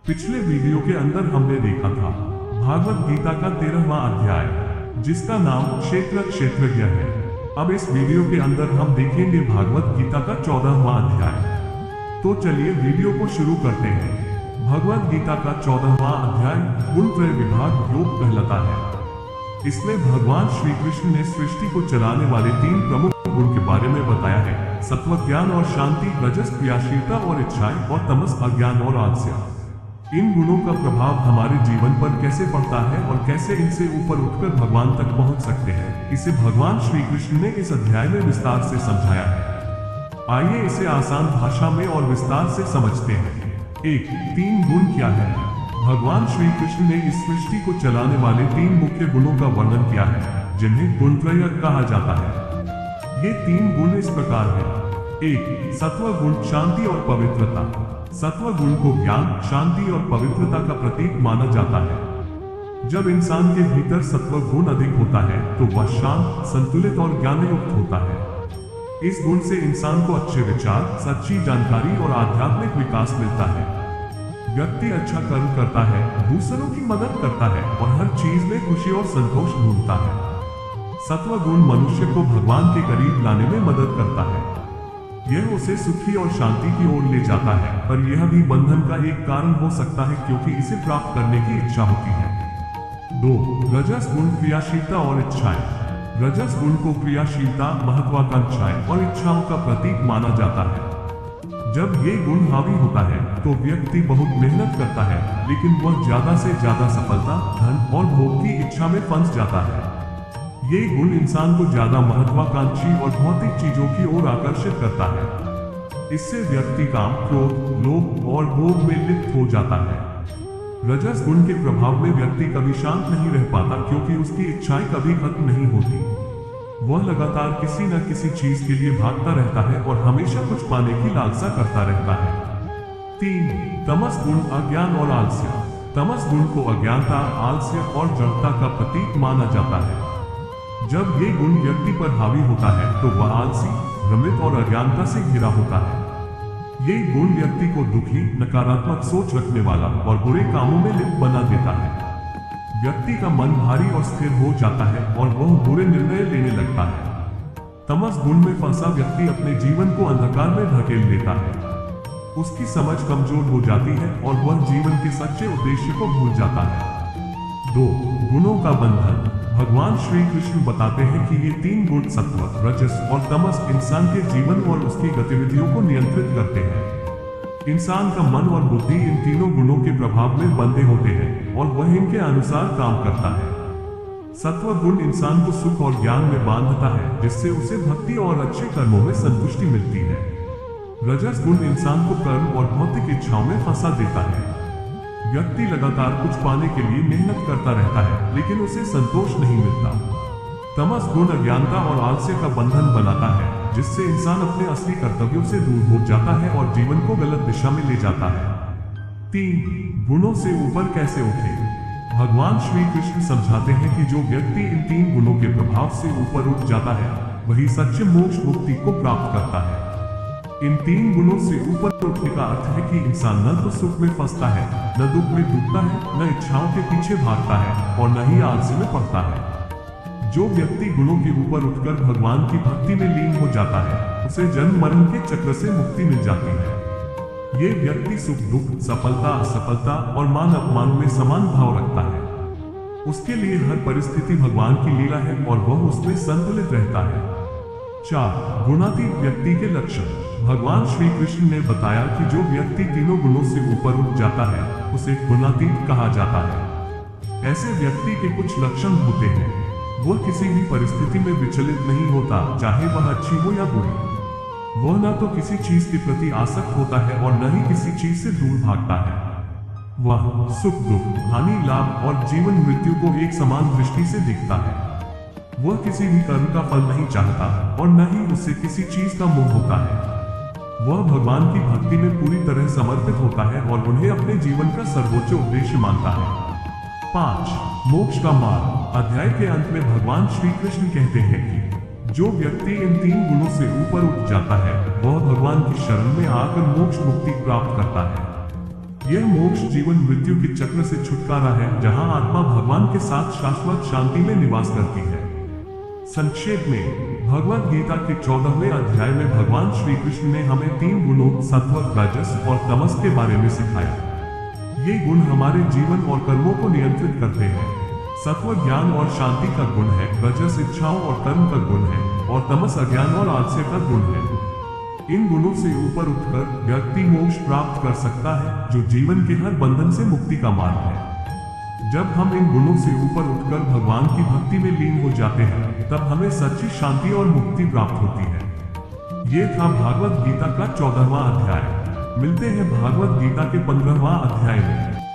पिछले वीडियो के अंदर हमने देखा था भागवत गीता का 13वां अध्याय, जिसका नाम क्षेत्र क्षेत्रज्ञ है। अब इस वीडियो के अंदर हम देखेंगे भागवत गीता का 14वां अध्याय। तो चलिए वीडियो को शुरू करते हैं। भगवत गीता का 14वां अध्याय गुणत्रय विभाग योग कहलाता है। इसमें भगवान श्री कृष्ण ने सृष्टि को चलाने वाले 3 प्रमुख गुण के बारे में बताया है: सत्व ज्ञान और शांति, रजस क्रियाशीलता और इच्छाएं, और तमस अज्ञान और आलस्य। इन गुणों का प्रभाव हमारे जीवन पर कैसे पड़ता है और कैसे इनसे ऊपर उठकर भगवान तक पहुंच सकते हैं, इसे भगवान श्री कृष्ण ने इस अध्याय में विस्तार से समझाया है। आइए इसे आसान भाषा में और विस्तार से समझते हैं। 1. 3 गुण क्या है? भगवान श्री कृष्ण ने इस सृष्टि को चलाने वाले 3 मुख्य गुणों का वर्णन किया है, जिन्हें गुणत्रय कहा जाता है। ये 3 गुण इस प्रकार हैं। 1. सत्व गुण, शांति और पवित्रता। सत्व गुण को ज्ञान, शांति और पवित्रता का प्रतीक माना जाता है। जब इंसान के भीतर सत्व गुण अधिक होता है तो वह शांत, संतुलित और ज्ञानयुक्त होता है। इस गुण से इंसान को अच्छे विचार, सच्ची जानकारी और आध्यात्मिक विकास मिलता है। व्यक्ति अच्छा कर्म करता है, दूसरों की मदद करता है और हर चीज में खुशी और संतोष ढूंढता है। सत्व गुण मनुष्य को भगवान के करीब लाने में मदद करता है। यह उसे सुखी और शांति की ओर ले जाता है, पर यह भी बंधन का एक कारण हो सकता है क्योंकि इसे प्राप्त करने की इच्छा होती है। 2. रजस गुण, क्रियाशीलता और इच्छाएं। रजस गुण को क्रियाशीलता, महत्वाकांक्षाएं और इच्छाओं का प्रतीक माना जाता है। जब ये गुण हावी होता है तो व्यक्ति बहुत मेहनत करता है, लेकिन वह ज्यादा से ज्यादा सफलता, धन और भोग की इच्छा में फंस जाता है। ये गुण इंसान को ज्यादा महत्वाकांक्षी और भौतिक चीजों की ओर आकर्षित करता है। इससे व्यक्ति काम, क्रोध, लोभ और भोग में लिप्त हो जाता है। रजस गुण के प्रभाव में व्यक्ति कभी शांत नहीं रह पाता क्योंकि उसकी इच्छाएं कभी खत्म नहीं होती। वह लगातार किसी न किसी चीज के लिए भागता रहता है और हमेशा कुछ पाने की लालसा करता रहता है। 3. तमस गुण, अज्ञान और आलस्य। तमस गुण को अज्ञानता, आलस्य और जड़ता का प्रतीक माना जाता है। जब ये गुण व्यक्ति पर हावी होता है तो वह आलसी, भ्रमित और अज्ञानता से घिरा होता है। ये गुण व्यक्ति को दुखी, नकारात्मक सोच रखने वाला और बुरे कामों में लिप्त बना देता है। व्यक्ति का मन भारी और स्थिर हो जाता है और वह बुरे निर्णय लेने लगता है। तमस गुण में फंसा व्यक्ति अपने जीवन को अंधकार में धकेल देता है। उसकी समझ कमजोर हो जाती है और वह जीवन के सच्चे उद्देश्य को भूल जाता है। 2. गुणों का बंधन। भगवान श्री कृष्ण बताते हैं कि ये 3 गुण सत्व, रजस और तमस इंसान के जीवन और उसकी गतिविधियों को नियंत्रित करते हैं। इंसान का मन और बुद्धि इन तीनों गुणों के प्रभाव में बंधे होते हैं और वह इनके अनुसार काम करता है। सत्व गुण इंसान को सुख और ज्ञान में बांधता है, जिससे उसे भक्ति और अच्छे कर्मों में संतुष्टि मिलती है। रजस गुण इंसान को कर्म और भौतिक इच्छाओं में फंसा देता है। व्यक्ति लगातार कुछ पाने के लिए मेहनत करता रहता है, लेकिन उसे संतोष नहीं मिलता। तमस गुण अज्ञानता और आलस्य का बंधन बनाता है, जिससे इंसान अपने असली कर्तव्यों से दूर हो जाता है और जीवन को गलत दिशा में ले जाता है। 3. गुणों से ऊपर कैसे उठे? भगवान श्री कृष्ण समझाते हैं कि जो व्यक्ति इन 3 गुणों के प्रभाव से ऊपर उठ जाता है, वही सच्चे मोक्ष मुक्ति को प्राप्त करता है। इन 3 गुणों से ऊपर उठने का अर्थ है कि इंसान न तो सुख में फंसता है, न दुख में डूबता है, न इच्छाओं के पीछे भागता है और न ही आलस्य में पड़ता है। जो व्यक्ति गुणों के ऊपर उठकर भगवान की भक्ति में लीन हो जाता है, उसे जन्म मरण के चक्र से मुक्ति मिल जाती है। ये व्यक्ति सुख दुख, सफलता असफलता और मान अपमान में समान भाव रखता है। उसके लिए हर परिस्थिति भगवान की लीला है और वह उसमें संतुलित रहता है। 4. गुणातीत व्यक्ति के लक्षण। भगवान श्री कृष्ण ने बताया कि जो व्यक्ति तीनों गुणों से ऊपर उठ जाता है, उसे गुणातीत कहा जाता है। ऐसे व्यक्ति के कुछ लक्षण होते हैं। वह किसी भी परिस्थिति में विचलित नहीं होता, चाहे वह अच्छी हो या बुरी। वह न तो किसी चीज के प्रति आसक्त होता है और न ही किसी चीज से दूर भागता है। वह सुख दुख, हानि लाभ और जीवन मृत्यु को एक समान दृष्टि से देखता है। वह किसी भी कर्म का फल नहीं चाहता और न ही उसे किसी चीज का मोह होता है। वह भगवान की भक्ति में पूरी तरह समर्पित होता है और उन्हें अपने जीवन का सर्वोच्च उद्देश्य मानता है। 5. मोक्ष का मार्ग। अध्याय के अंत में भगवान श्री कृष्ण कहते हैं कि जो व्यक्ति इन 3 गुणों से ऊपर उठ जाता है, वह भगवान की शरण में आकर मोक्ष मुक्ति प्राप्त करता है। यह मोक्ष जीवन मृत्यु के चक्र से छुटकारा है, जहां आत्मा भगवान के साथ शाश्वत शांति में निवास करती है। संक्षेप में भगवद गीता के 14वें अध्याय में भगवान श्री कृष्ण ने हमें 3 गुणों सत्व, रजस और तमस के बारे में सिखाया। ये गुण हमारे जीवन और कर्मों को नियंत्रित करते हैं। सत्व ज्ञान और शांति का गुण है, रजस इच्छाओं और कर्म का गुण है, और तमस अज्ञान और आलस्य का गुण है। इन गुणों से ऊपर उठकर व्यक्ति मोक्ष प्राप्त कर सकता है, जो जीवन के हर बंधन से मुक्ति का मार्ग है। जब हम इन गुणों से ऊपर उठकर भगवान की भक्ति में लीन हो जाते हैं, तब हमें सच्ची शांति और मुक्ति प्राप्त होती है। ये था भागवत गीता का 14वां अध्याय। मिलते हैं भागवत गीता के 15वां अध्याय में।